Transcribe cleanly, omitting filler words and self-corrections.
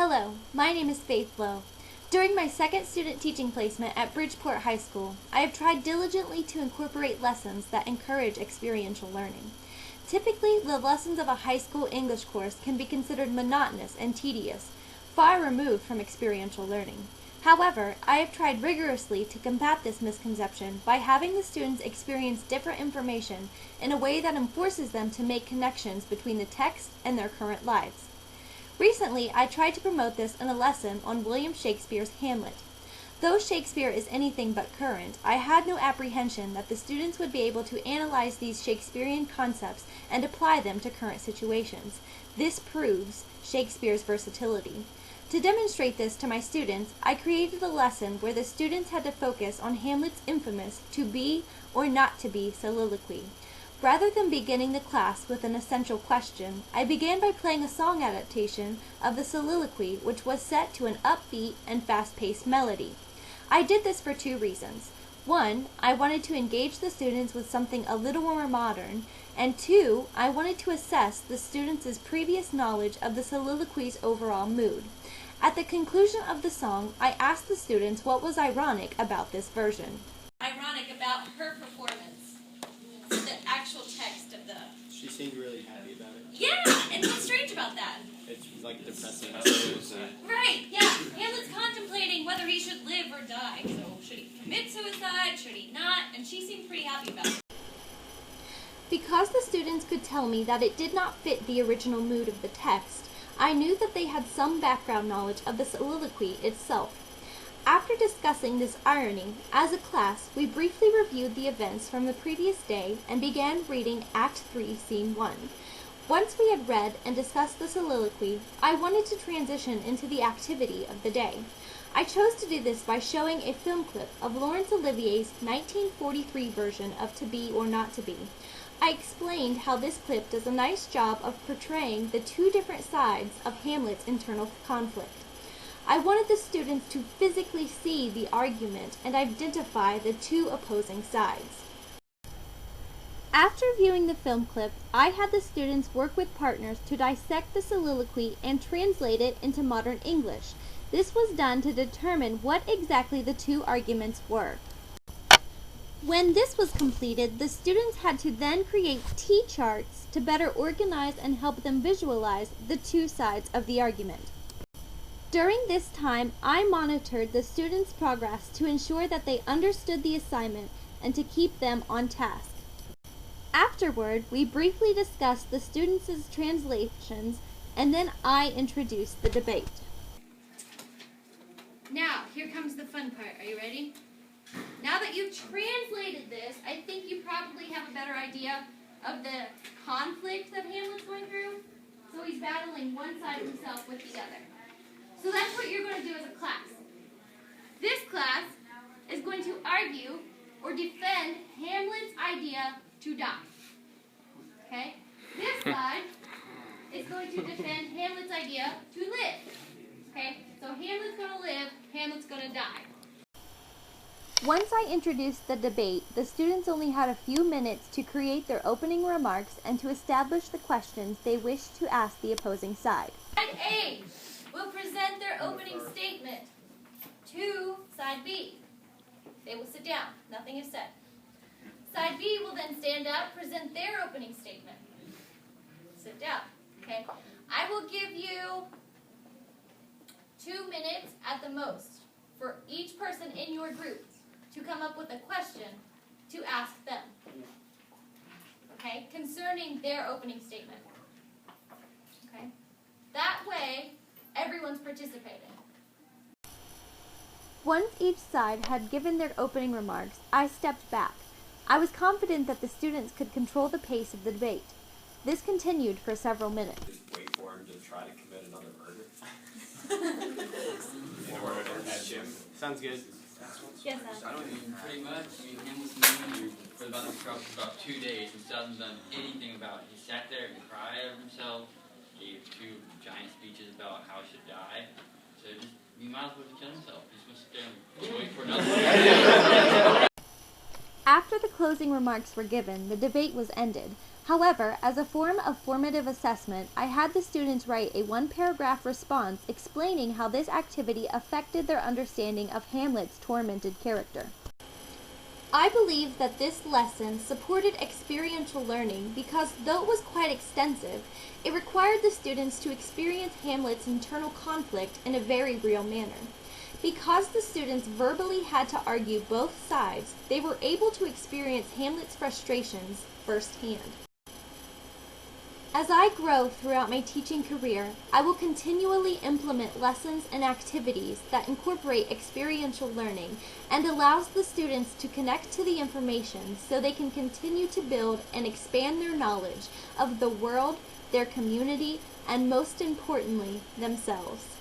Hello, my name is Faith Lowe. During my second student teaching placement at Bridgeport High School, I have tried diligently to incorporate lessons that encourage experiential learning. Typically, the lessons of a high school English course can be considered monotonous and tedious, far removed from experiential learning. However, I have tried rigorously to combat this misconception by having the students experience different information in a way that enforces them to make connections between the text and their current lives. Recently, I tried to promote this in a lesson on William Shakespeare's Hamlet. Though Shakespeare is anything but current, I had no apprehension that the students would be able to analyze these Shakespearean concepts and apply them to current situations. This proves Shakespeare's versatility. To demonstrate this to my students, I created a lesson where the students had to focus on Hamlet's infamous to be or not to be soliloquy. Rather than beginning the class with an essential question, I began by playing a song adaptation of the soliloquy, which was set to an upbeat and fast-paced melody. I did this for two reasons. One, I wanted to engage the students with something a little more modern, and two, I wanted to assess the students' previous knowledge of the soliloquy's overall mood. At the conclusion of the song, I asked the students what was ironic about this version. Ironic about her performance, the actual text of the... She seemed really happy about it. Yeah, and what's strange about that? It's like depressing. Right, yeah. Hamlet's contemplating whether he should live or die. So, should he commit suicide? Should he not? And she seemed pretty happy about it. Because the students could tell me that it did not fit the original mood of the text, I knew that they had some background knowledge of the soliloquy itself. After discussing this irony, as a class, we briefly reviewed the events from the previous day and began reading Act 3, Scene 1. Once we had read and discussed the soliloquy, I wanted to transition into the activity of the day. I chose to do this by showing a film clip of Laurence Olivier's 1943 version of To Be or Not to Be. I explained how this clip does a nice job of portraying the two different sides of Hamlet's internal conflict. I wanted the students to physically see the argument and identify the two opposing sides. After viewing the film clip, I had the students work with partners to dissect the soliloquy and translate it into modern English. This was done to determine what exactly the two arguments were. When this was completed, the students had to then create T-charts to better organize and help them visualize the two sides of the argument. During this time, I monitored the students' progress to ensure that they understood the assignment and to keep them on task. Afterward, we briefly discussed the students' translations, and then I introduced the debate. Now, here comes the fun part. Are you ready? Now that you've translated this, I think you probably have a better idea of the conflict that Hamlet's going through. So he's battling one side of himself with the other. So that's what you're going to do as a class. This class is going to argue or defend Hamlet's idea to die. Okay? This side is going to defend Hamlet's idea to live. Okay? So Hamlet's going to live, Hamlet's going to die. Once I introduced the debate, the students only had a few minutes to create their opening remarks and to establish the questions they wished to ask the opposing side. Side A will present their opening statement to Side B. They will sit down. Nothing is said. Side B will then stand up, present their opening statement. Sit down. Okay? I will give you 2 minutes at the most for each person in your group to come up with a question to ask them, okay, concerning their opening statement. Okay? That way, everyone's participating. Once each side had given their opening remarks, I stepped back. I was confident that the students could control the pace of the debate. This continued for several minutes. Just wait for him to try to commit another murder. In order to catch him. Sounds good. Yes, Pretty much. Him was moving for about 2 days. He still hasn't done anything about it. He sat there and cried over himself, gave 2 giant speeches about how he should die. So just, he might as well just kill himself. He's going to sit there and wait for another. After the closing remarks were given, the debate was ended. However, as a form of formative assessment, I had the students write a one-paragraph response explaining how this activity affected their understanding of Hamlet's tormented character. I believe that this lesson supported experiential learning because, though it was quite extensive, it required the students to experience Hamlet's internal conflict in a very real manner. Because the students verbally had to argue both sides, they were able to experience Hamlet's frustrations firsthand. As I grow throughout my teaching career, I will continually implement lessons and activities that incorporate experiential learning and allows the students to connect to the information so they can continue to build and expand their knowledge of the world, their community, and most importantly, themselves.